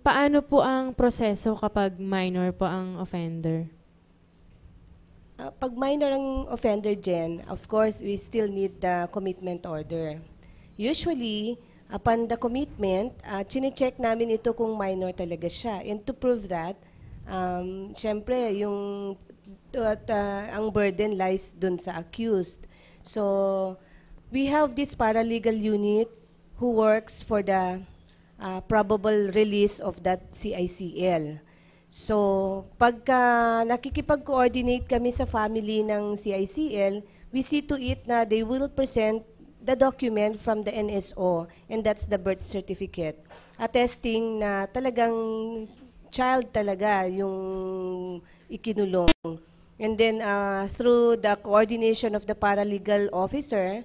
Paano po ang proseso kapag minor po ang offender? Pag minor ang offender dyan, of course, we still need the commitment order. Usually, upon the commitment, chine-check namin ito kung minor talaga siya. And to prove that, syempre, ang burden lies dun sa accused. So, we have this paralegal unit who works for the probable release of that CICL. So, pagka nakikipag-coordinate kami sa family ng CICL, we see to it na they will present the document from the NSO, and that's the birth certificate, attesting na talagang child talaga yung ikinulong. And then, through the coordination of the paralegal officer,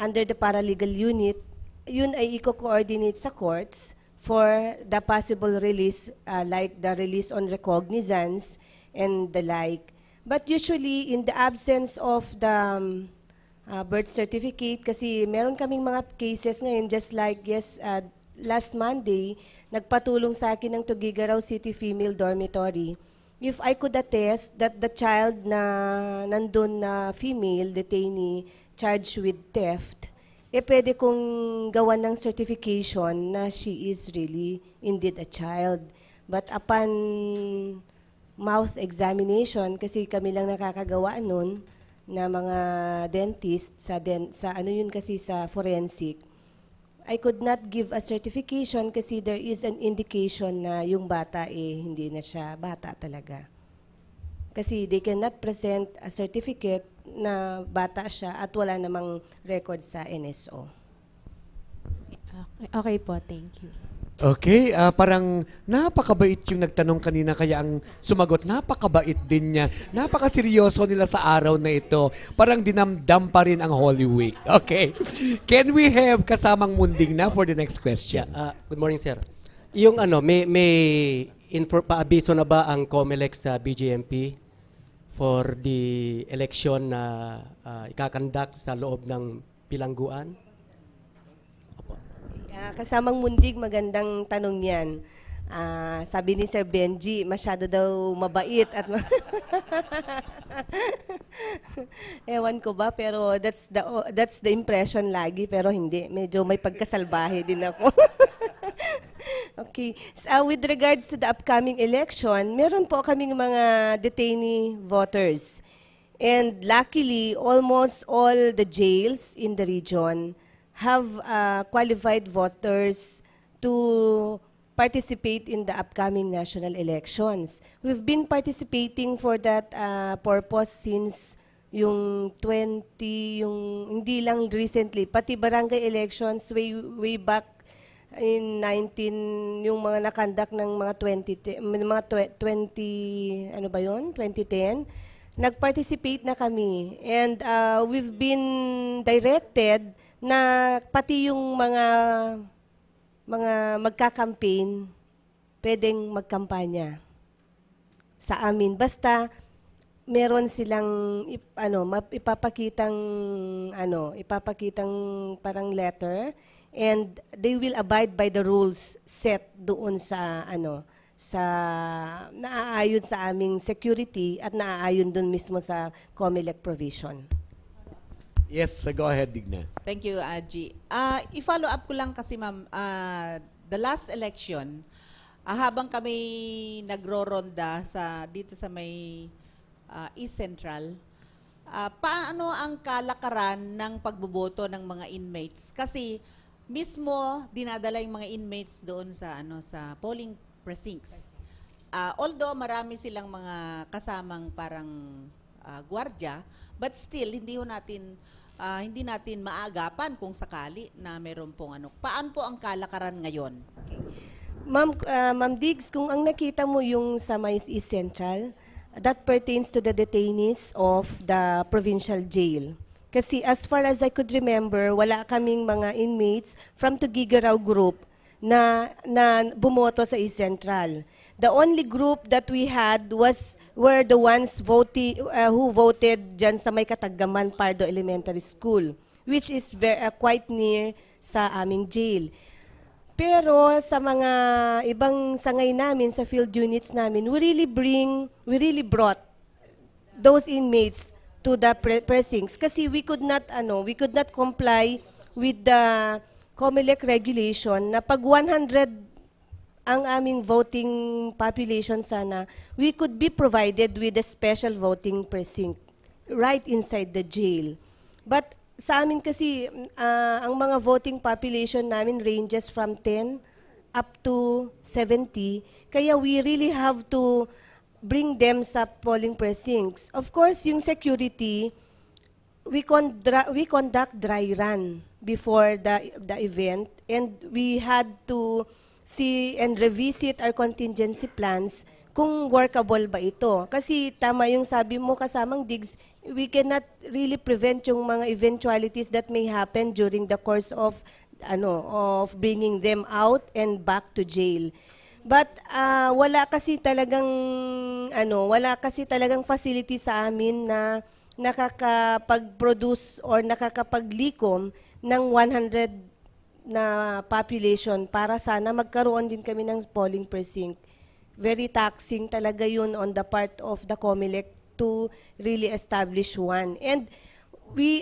under the paralegal unit, yun ay i-coordinate sa courts for the possible release, like the release on recognizance and the like. But usually, in the absence of the birth certificate, kasi meron kaming mga cases ngayon, just like last Monday, nagpatulong sa akin ng Tuguegarao City Female Dormitory. If I could attest that the child na nandun na female detainee charged with theft, pwede kong gawan ng certification na she is really indeed a child. But upon mouth examination, kasi kami lang nakakagawa nun, na mga dentist, sa ano yun kasi sa forensic, I could not give a certification kasi there is an indication na yung bata hindi na siya bata talaga. Kasi they cannot present a certificate na bata siya at wala namang record sa NSO. Okay po, thank you. Okay, parang napakabait yung nagtanong kanina kaya ang sumagot, napakabait din niya. Napakaseryoso nila sa araw na ito. Parang dinamdam pa rin ang Holy Week. Okay. Can we have kasamang Munding na for the next question? Good morning, sir. Yung may paabiso na ba ang COMELEC sa Bjmp for the election na ikakandak sa loob ng bilangguan? Kasamang Mundig, magandang tanong yan. Sabi ni Sir Benji, masyado daw mabait at ewan ko ba, pero that's the impression lagi, pero hindi. Medyo may pagkasalbahe din ako. Okay. With regards to the upcoming election, meron po kaming mga detainee voters. And luckily, almost all the jails in the region have qualified voters to participate in the upcoming national elections. We've been participating for that purpose since yung hindi lang recently, pati barangay elections way back in yung mga nakandak ng mga 2010, nag-participate na kami. And we've been directed na pati yung mga magka-campaign, pwedeng magkampanya sa amin. Basta meron silang ipapakitang parang letter, and they will abide by the rules set doon sa naaayon sa aming security at naaayon doon mismo sa COMELEC provision. Yes, go ahead, Digna. Thank you, Aji. I-follow up ko lang kasi, ma'am, the last election, habang kami nagro-ronda dito sa may East Central, paano ang kalakaran ng pagboboto ng mga inmates? Kasi mismo dinadala yung mga inmates doon sa polling precincts. Although marami silang mga kasamang parang gwardiya, but still hindi natin maagapan kung sakali na meron pong Paano po ang kalakaran ngayon? Ma'am Diggs, kung ang nakita mo yung sa East Central, that pertains to the detainees of the provincial jail. Kasi as far as I could remember, wala kaming mga inmates from Tuguegarao group na bumoto sa East Central. The only group that we had were the ones who voted dyan sa may Katagaman Pardo Elementary School, which is quite near sa aming jail. Pero sa mga ibang sangay namin, sa field units namin, we really brought those inmates to the precincts kasi we could not comply with the COMELEC regulation na pag 100 ang aming voting population sana, we could be provided with a special voting precinct right inside the jail. But sa amin kasi, ang mga voting population namin ranges from 10 up to 70. Kaya we really have to bring them sa polling precincts. Of course, yung security, we conduct dry run before the event, and we had to see and revisit our contingency plans kung workable ba ito. Kasi tama yung sabi mo kasamang Diggs, we cannot really prevent yung mga eventualities that may happen during the course of bringing them out and back to jail. But wala kasi talagang facility sa amin na nakakapag-produce or nakakapaglikom ng 100 na population para sana magkaroon din kami ng polling precinct. Very taxing talaga yun on the part of the COMELEC to really establish one. And we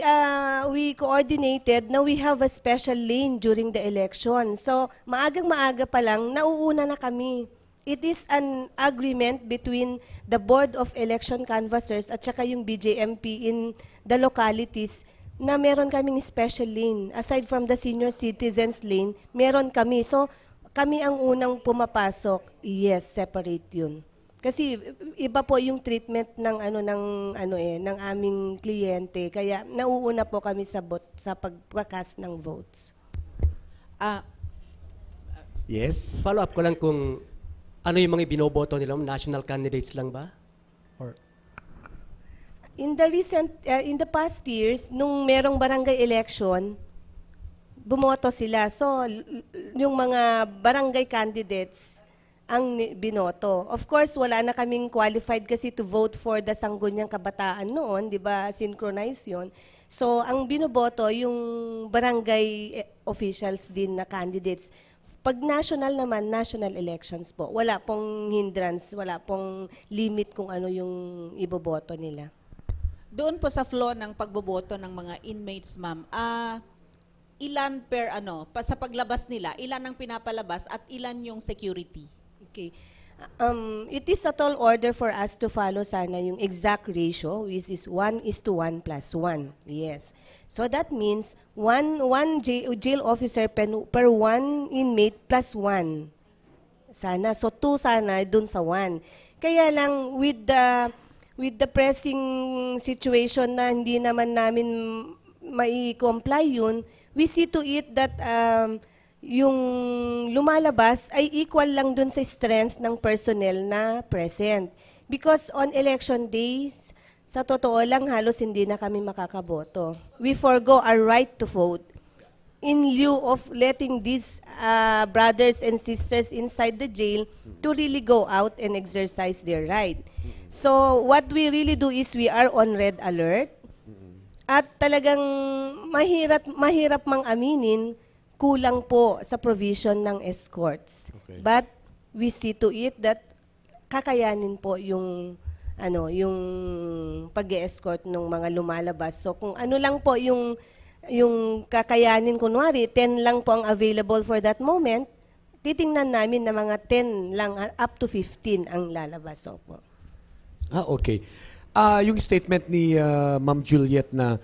coordinated na we have a special lane during the election. So maagang-maaga pa lang, nauuna na kami. It is an agreement between the Board of Election Canvassers at saka yung Bjmp in the localities na meron kaming special lane. Aside from the senior citizens lane, meron kami. So kami ang unang pumapasok. Yes, separate yun. Kasi iba po yung treatment ng aming kliyente. Kaya nauuna po kami sa pagkakast ng votes. Yes? Follow up ko lang kung ano yung mga binoboto nila, national candidates lang ba? Or In the past years, nung merong barangay election, bumoto sila. So, yung mga barangay candidates ang binoto. Of course, wala na kaming qualified kasi to vote for the Sangguniang Kabataan noon, di ba? Synchronize yun. So, ang binoboto, yung barangay officials din na candidates. Pag national naman, national elections po. Wala pong hindrance, wala pong limit kung ano yung iboboto nila. Doon po sa flow ng pagboboto ng mga inmates, ma'am, ilan sa paglabas nila, ilan ang pinapalabas at ilan yung security? Okay. It is a tall order for us to follow sana yung exact ratio, which is 1:1 plus 1. Yes. So that means one jail officer per one inmate plus 1. Sana. So 2 sana dun sa 1. Kaya lang with the pressing situation na hindi naman namin mai-comply yun, we see to it that yung lumalabas ay equal lang dun sa strength ng personnel na present. Because on election days, sa totoo lang halos hindi na kami makakaboto. We forgo our right to vote in lieu of letting these brothers and sisters inside the jail to really go out and exercise their right. So what we really do is we are on red alert. At talagang mahirap mang aminin, kulang po sa provision ng escorts. Okay. But we see to it that kakayanin po yung pag-escort ng mga lumalabas. So kung ano lang po yung kakayanin, kunwari 10 lang po ang available for that moment, titingnan namin na mga 10 lang up to 15 ang lalabas. So po. Okay. Yung statement ni Ma'am Juliet na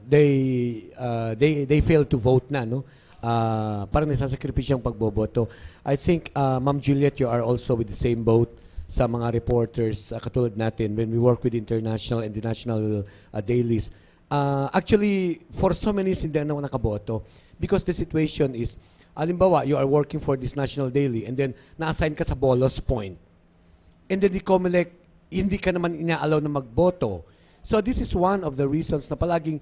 they failed to vote na, no? Parang nasasakripisyo ang pagboboto. I think, Ma'am Juliet, you are also with the same boat sa mga reporters katulad natin when we work with international and the national dailies. Actually, for so many hindi na nakaboto because the situation is, alimbawa, you are working for this national daily and then na-assign ka sa Bolos Point. And then the COMELEC, hindi ka naman ina-allow na magboto. So this is one of the reasons na palaging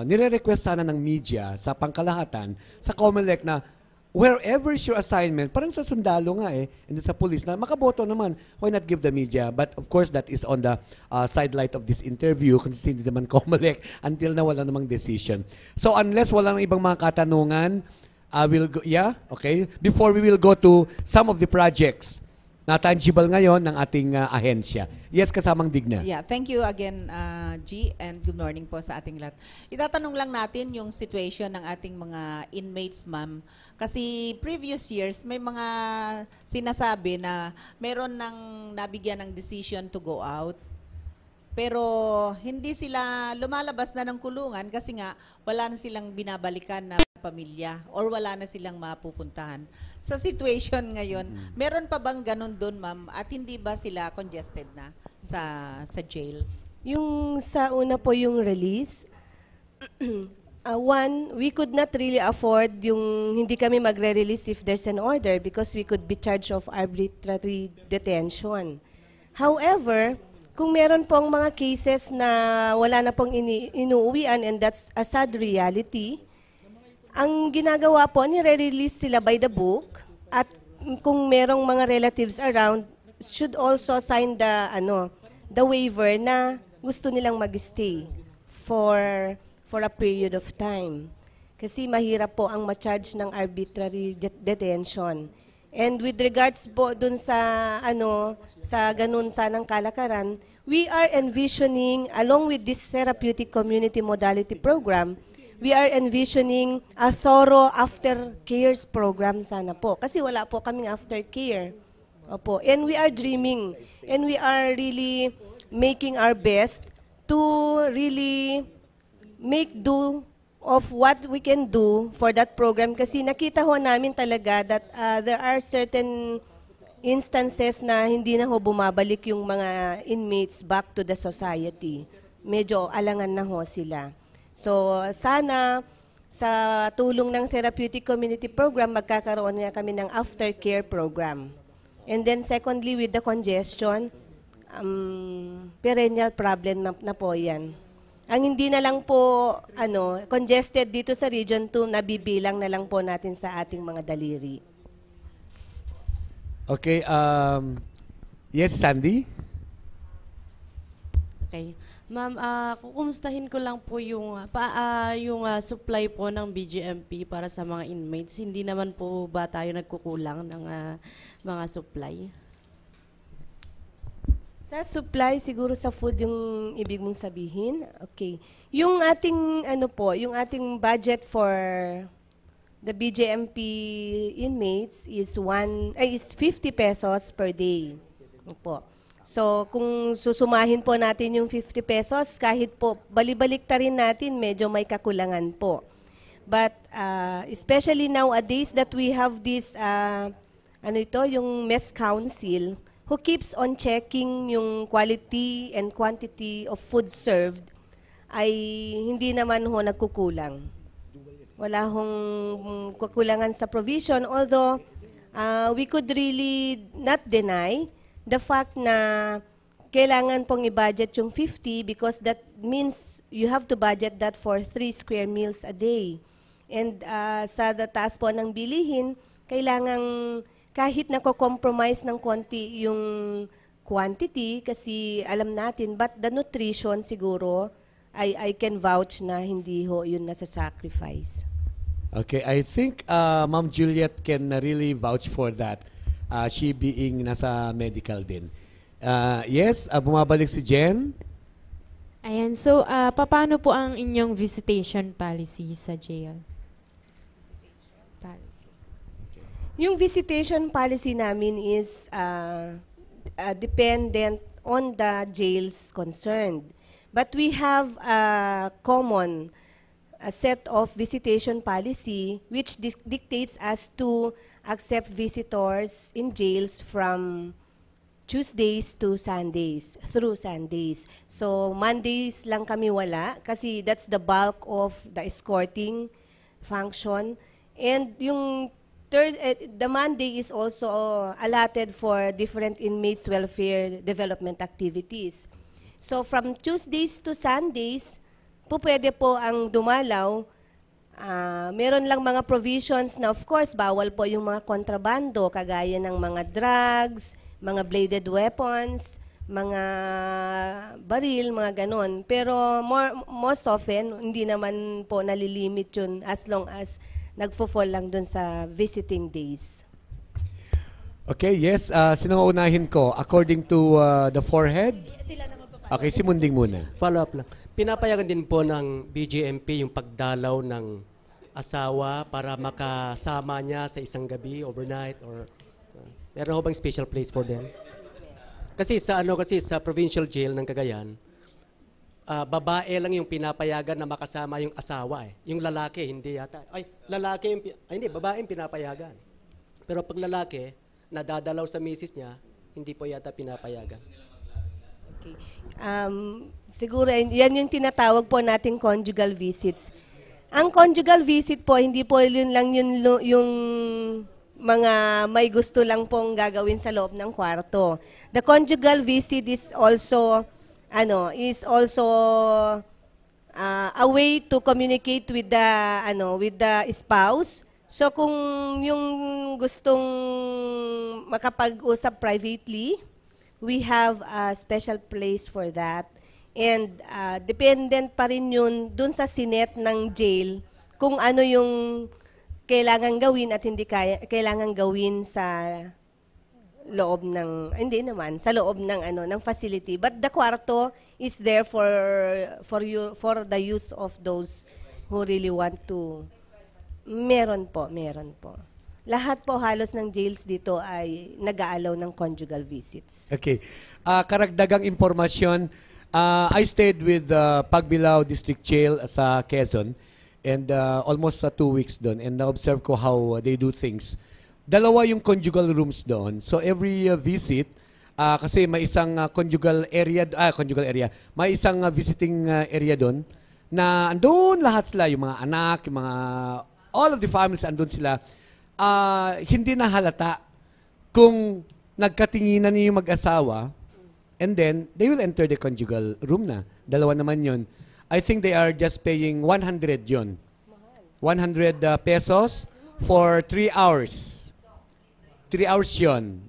nire-request sana ng media sa pangkalahatan, sa COMELEC na wherever is your assignment, parang sa sundalo nga and sa police na makaboto naman, why not give the media? But of course, that is on the sidelight of this interview kasi hindi naman COMELEC until na wala namang decision. So unless wala nang ibang mga katanungan, Okay. Before we will go to some of the projects na tangible ngayon ng ating ahensya. Yes, kasamang Digna. Yeah, thank you again, G, and good morning po sa ating lahat. Itatanong lang natin yung situation ng ating mga inmates, ma'am. Kasi previous years, may mga sinasabi na meron ng nabigyan ng decision to go out. Pero hindi sila lumalabas na ng kulungan kasi nga wala na silang binabalikan na pamilya or wala na silang mapupuntahan. Sa situation ngayon, meron pa bang ganun doon, ma'am? At hindi ba sila congested na sa jail? Yung sa una po yung release, one, we could not really afford yung hindi kami magre-release if there's an order because we could be charged of arbitrary detention. However, kung meron pong mga cases na wala na pong inuuwian and that's a sad reality, ang ginagawa po, nire-release sila by the book at kung merong mga relatives around, should also sign the waiver na gusto nilang mag-stay for a period of time. Kasi mahirap po ang ma-charge ng arbitrary detention. And with regards po dun sa ganun sanang kalakaran, we are envisioning, along with this therapeutic community modality program, we are envisioning a thorough aftercares program sana po. Kasi wala po kaming aftercare. Opo. And we are dreaming. And we are really making our best to really make do of what we can do for that program. Kasi nakita ho namin talaga that there are certain instances na hindi na ho bumabalik yung mga inmates back to the society. Medyo alangan na ho sila. So, sana sa tulong ng therapeutic community program, magkakaroon nga kami ng aftercare program. And then secondly, with the congestion, perennial problem na po yan. Ang hindi na lang po congested dito sa Region 2, nabibilang na lang po natin sa ating mga daliri. Okay, yes, Sandy? Okay. Ma'am, kukumustahin ko lang po yung supply po ng BGMP para sa mga inmates. Hindi naman po ba tayo nagkukulang ng mga supply? Sa supply, siguro sa food yung ibig mong sabihin. Okay. Yung ating, yung ating budget for the BJMP inmates is 50 pesos per day. Opo. So, kung susumahin po natin yung 50 pesos, kahit po balibalik ta rin natin, medyo may kakulangan po. But especially nowadays that we have this, yung mess council, who keeps on checking yung quality and quantity of food served, ay hindi naman ho nagkukulang. Wala hong kakulangan sa provision, although we could really not deny the fact na kailangan pong i-budget yung 50 because that means you have to budget that for 3 square meals a day. And sa taas po ng bilihin, kailangan kahit nako-compromise ng konti yung quantity kasi alam natin, but the nutrition siguro, I can vouch na hindi ho yun nasa sacrifice. Okay, I think Ma'am Juliet can really vouch for that. She being nasa medical din. Yes, bumabalik si Jen. Ayan, so paano po ang inyong visitation policy sa jail? Yung visitation policy namin is dependent on the jails concerned. But we have a common set of visitation policy which dictates us to accept visitors in jails from Tuesdays to Sundays, through Sundays. So Mondays lang kami wala kasi that's the bulk of the escorting function. And yung the Monday is also allotted for different inmates' welfare development activities. So from Tuesdays to Sundays, pwede po ang dumalaw. Meron lang mga provisions na of course bawal po yung mga kontrabando kagaya ng mga drugs, mga bladed weapons, mga baril, mga ganon. Pero most often, hindi naman po nalilimit yun as long as nagfo-fall lang dun sa visiting days. Okay, yes. Sino ang unahin ko? According to the forehead? Okay, si Munding muna. Follow up lang. Pinapayagan din po ng BJMP yung pagdalaw ng asawa para makasama niya sa isang gabi, overnight, or meron ho bang special place for them? Kasi sa provincial jail ng Cagayan, babae lang yung pinapayagan na makasama yung asawa eh. Yung lalaki hindi yata. Hindi, babae yung pinapayagan. Pero pag lalaki nadadalaw sa misis niya, hindi po yata pinapayagan. Okay. Siguro yan yung tinatawag po nating conjugal visits. Ang conjugal visit po, hindi po yun lang yung mga may gusto lang pong gagawin sa loob ng kwarto. The conjugal visit is also a way to communicate with the spouse. So kung yung gustong makapag-usap privately, we have a special place for that. And dependent pa rin yun dun sa sinet ng jail kung ano yung kailangan gawin at hindi kailangan gawin sa loob ng sa loob ng facility, but the kwarto is there for the use of those who really want to. Meron po. Lahat po halos ng jails dito ay nag-aalaw ng conjugal visits. Okay. Karagdagang impormasyon, I stayed with Pagbilao District Jail sa Quezon and almost 2 weeks doon, and na-observe ko how they do things. Dalawa yung conjugal rooms doon. So every visit, kasi may isang conjugal area, may isang visiting area doon na andun lahat sila, yung mga anak, yung mga, all of the families andun sila. Hindi na halata kung nagkatinginan niyo yung mag-asawa, and then they will enter the conjugal room na. Dalawa naman yun. I think they are just paying 100 yun. 100 pesos for 3 hours. 3 hours yun.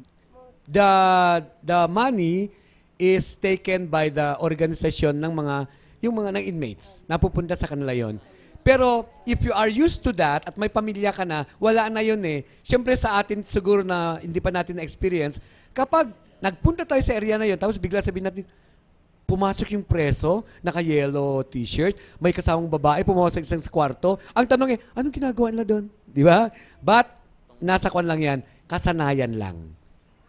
The money is taken by the organization ng mga inmates. Napupunta sa kanila yon. Pero if you are used to that at may pamilya ka na, wala na yun eh. Siyempre sa atin siguro na hindi pa natin na-experience, kapag nagpunta tayo sa area na yun, tapos bigla sabihin natin, pumasok yung preso, naka-yellow t-shirt, may kasamang babae, pumasok sa isang kwarto. Ang tanong anong ginagawa nila doon? Di ba? But, nasa kwan lang yan, kasanayan lang.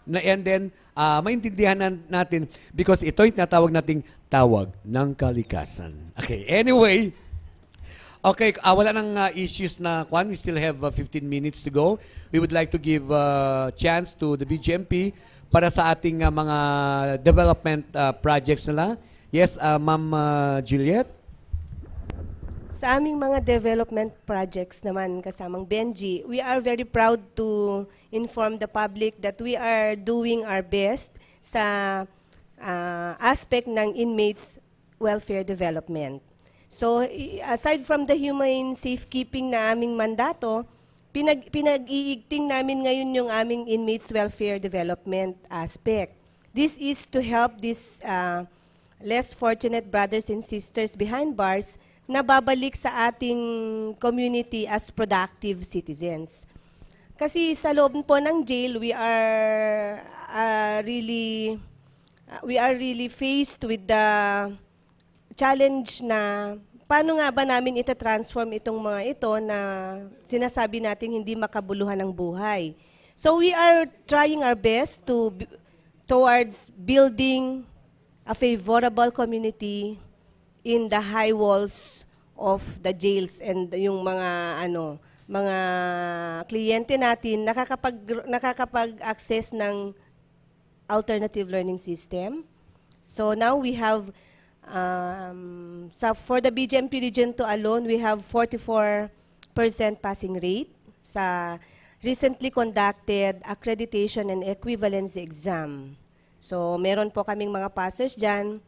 And then, maintindihan natin because ito yung tinatawag nating tawag ng kalikasan. Okay, anyway, okay, wala nang issues na kwan. We still have 15 minutes to go. We would like to give chance to the BJMP para sa ating mga development projects nila. Yes, Ma'am Juliet? Sa aming mga development projects naman kasamang Benji, we are very proud to inform the public that we are doing our best sa aspect ng inmates' welfare development. So, aside from the humane safekeeping na aming mandato, pinag-iigting namin ngayon yung aming inmates welfare development aspect. This is to help these less fortunate brothers and sisters behind bars na babalik sa ating community as productive citizens. Kasi sa loob po ng jail, we are really faced with the challenge na paano nga ba namin ita-transform itong mga ito na sinasabi natin hindi makabuluhan ng buhay. So we are trying our best towards building a favorable community in the high walls of the jails, and yung mga kliyente natin nakakapag-access ng alternative learning system. So now we have for the Bjmp region to alone, we have 44% passing rate sa recently conducted accreditation and equivalency exam. So meron po kaming mga passers dyan.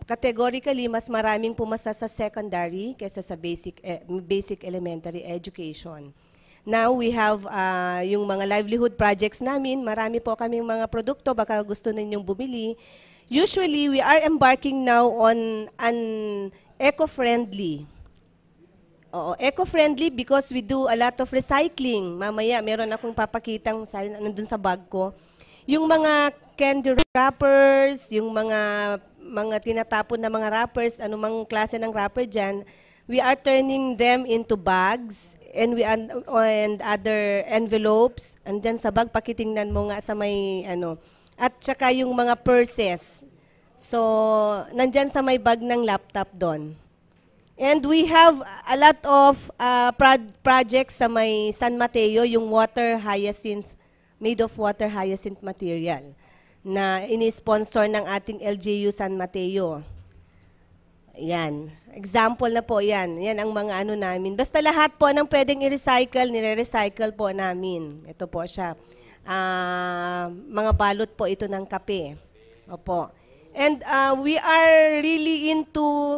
Categorically, mas maraming pumasa sa secondary kaysa sa basic elementary education. Now we have yung mga livelihood projects namin. Marami po kaming mga produkto, baka gusto ninyong bumili. Usually, we are embarking now on an eco-friendly Oo, eco-friendly because we do a lot of recycling. Mamaya, meron akong papakitang nandun sa bag ko. Yung mga candy wrappers, yung mga tinatapon na mga wrappers, anumang klase ng wrapper dyan, we are turning them into bags and other envelopes. Andyan sa bag, pakitingnan mo nga sa may At saka yung mga purses. So, nandyan sa may bag ng laptop doon. And we have a lot of projects sa may San Mateo, yung water hyacinth, made of water hyacinth material, na ini-sponsor ng ating LGU San Mateo. Yan. Example na po yan. Yan ang mga namin. Basta lahat po ng pwedeng i-recycle, nire-recycle po namin. Ito po siya. Mga balot po ito ng kape. Opo. And we are really into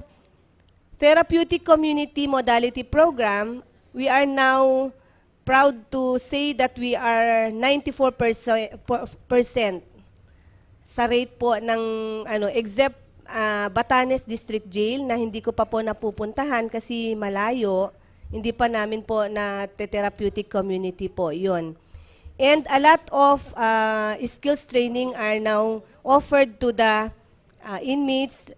therapeutic community modality program. We are now proud to say that we are 94% sa rate po ng except Batanes District Jail na hindi ko pa po napupuntahan kasi malayo, hindi pa namin po na therapeutic community po 'yon. And a lot of skills training are now offered to the inmates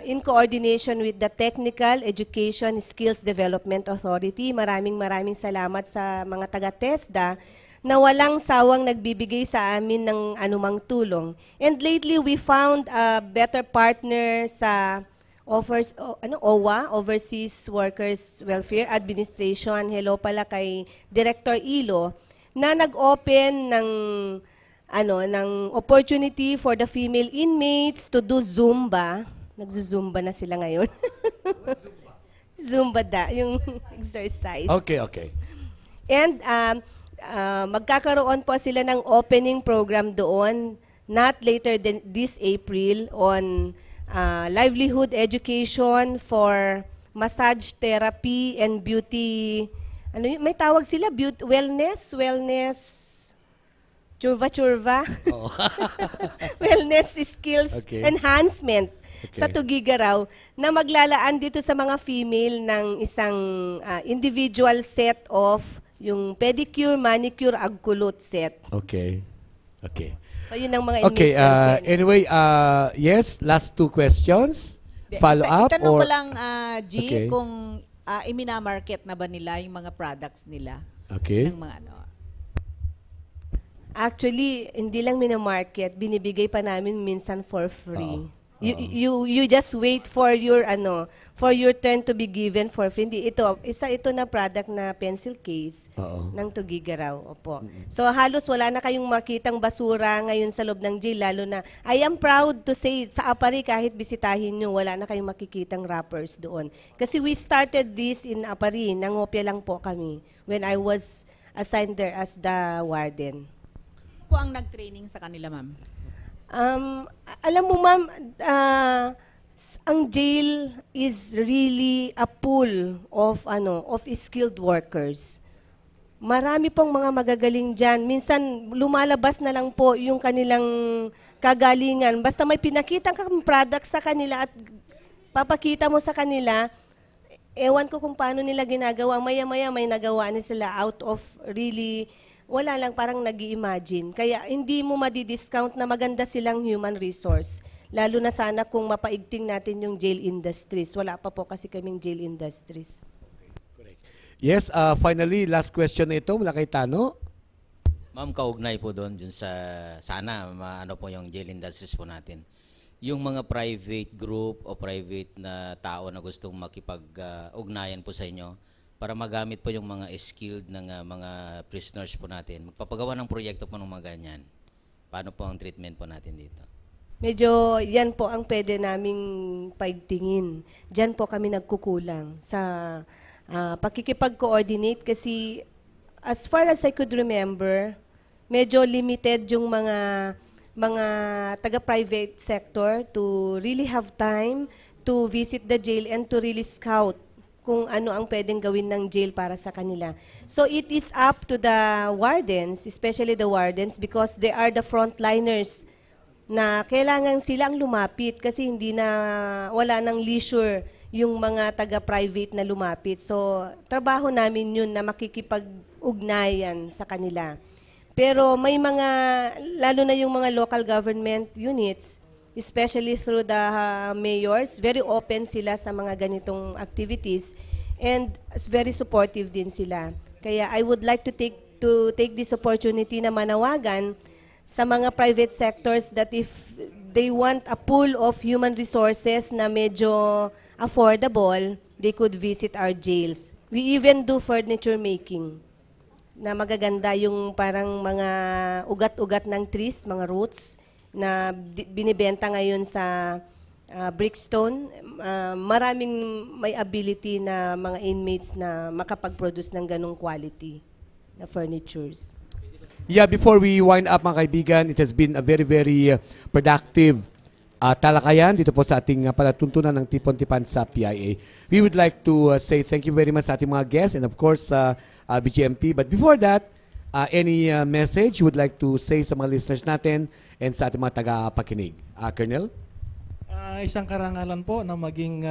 in coordination with the Technical Education Skills Development Authority. Maraming salamat sa mga taga-TESDA na walang sawang nagbibigay sa amin ng anumang tulong. And lately, we found a better partner sa OWA, Overseas Workers Welfare Administration. Hello pala kay Director Ilo, na nag-open ng opportunity for the female inmates to do Zumba. Nagzo-Zumba na sila ngayon. Zumba yung exercise. Okay. And magkakaroon po sila ng opening program doon, not later than this April, on livelihood education for massage therapy and beauty. May tawag sila, wellness, churva. Oh. Wellness skills enhancement sa Tugigaraw na maglalaan dito sa mga female ng isang individual set of yung pedicure, manicure, agkulot set. Okay. So yun ang mga inmates. Okay, anyway, yes, last two questions. Follow up Itanong or ko lang, G, Okay. kung iminamarket na ba nila yung mga products nila? Okay. Ng mga Actually, hindi lang minamarket, binibigay pa namin minsan for free. You just wait for your turn to be given for free. Hindi ito na product na pencil case ng Tugigaraw. Opo. So halos wala na kayong makitang basura ngayon sa loob ng jail, lalo na I am proud to say sa Apari, kahit bisitahin nyo, wala na kayong makikitang wrappers doon. Kasi we started this in Apari, nangopya lang po kami when I was assigned there as the warden. po ang nag-training sa kanila, ma'am? Alam mo, ma'am, ang jail is really a pool of skilled workers. Marami pong mga magagaling dyan. Minsan, lumalabas na lang po yung kanilang kagalingan. Basta may pinakita kang product sa kanila at papakita mo sa kanila, ewan ko kung paano nila ginagawa. Maya-maya may nagawa na sila out of really, wala lang, parang nag-i-imagine. Kaya hindi mo madi-discount na maganda silang human resource. Lalo na sana kung mapaigting natin yung jail industries. Wala pa po kasi kaming jail industries. Yes, finally, last question na ito mula kay Tano. Ma'am, kaugnay po doon sa sana maano po yung jail industries po natin. Yung mga private group o private na tao na gustong makipag-ugnayan po sa inyo para magamit po yung mga skilled ng mga prisoners po natin. Magpapagawa ng proyekto po ng mga ganyan. Paano po ang treatment po natin dito? Medyo yan po ang pwede naming paigtingin. Diyan po kami nagkukulang sa pakikipag-coordinate kasi as far as I could remember, medyo limited yung mga taga-private sector to really have time to visit the jail and to really scout kung ano ang pwedeng gawin ng jail para sa kanila. So it is up to the wardens, especially the wardens, because they are the frontliners na kailangan silang lumapit kasi wala nang leisure yung mga taga-private na lumapit. So, trabaho namin yun na makikipag-ugnayan sa kanila. Pero may mga, lalo na yung mga local government units, especially through the mayors, very open sila sa mga ganitong activities and very supportive din sila. Kaya I would like to take this opportunity na manawagan sa mga private sectors that if they want a pool of human resources na medyo affordable, they could visit our jails. We even do furniture making na magaganda yung parang mga ugat-ugat ng trees, mga roots na binibenta ngayon sa Brickstone. Maraming may ability na mga inmates na makapag-produce ng ganong quality na furnitures. Yeah, before we wind up mga kaibigan, it has been a very, very productive talakayan dito po sa ating palatuntunan ng Tipon-Tipan sa PIA. We would like to say thank you very much sa ating mga guests and of course Bjmp. But before that, any message you would like to say sa mga listeners natin and sa ating mga taga-pakinig? Colonel? Isang karangalan po na maging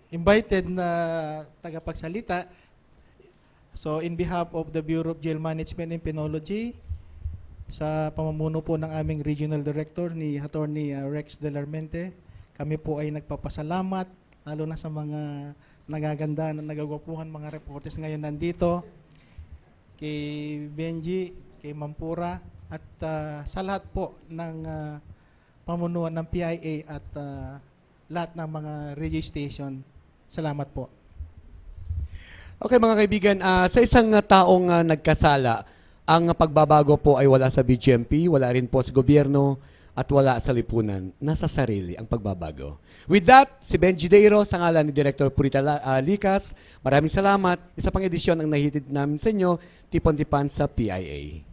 invited na tagapagsalita. So in behalf of the Bureau of Jail Management and Penology, sa pamumuno po ng aming Regional Director ni Attorney Rex Delarmente, kami po ay nagpapasalamat lalo na sa mga nagaganda na nagagwapuhan mga reporters ngayon nandito, kay Benji, kay Mampura, at sa lahat po ng pamunuan ng PIA at lahat ng mga radio station. Salamat po. Okay mga kaibigan, sa isang taong nagkasala, ang pagbabago po ay wala sa Bjmp, wala rin po sa gobyerno, at wala sa lipunan. Nasa sarili ang pagbabago. With that, si Benji Deiro, sa ngalan ni Director Purita Likas, maraming salamat. Isa pang edisyon ang nahitid namin sa inyo, Tipon-Tipan sa PIA.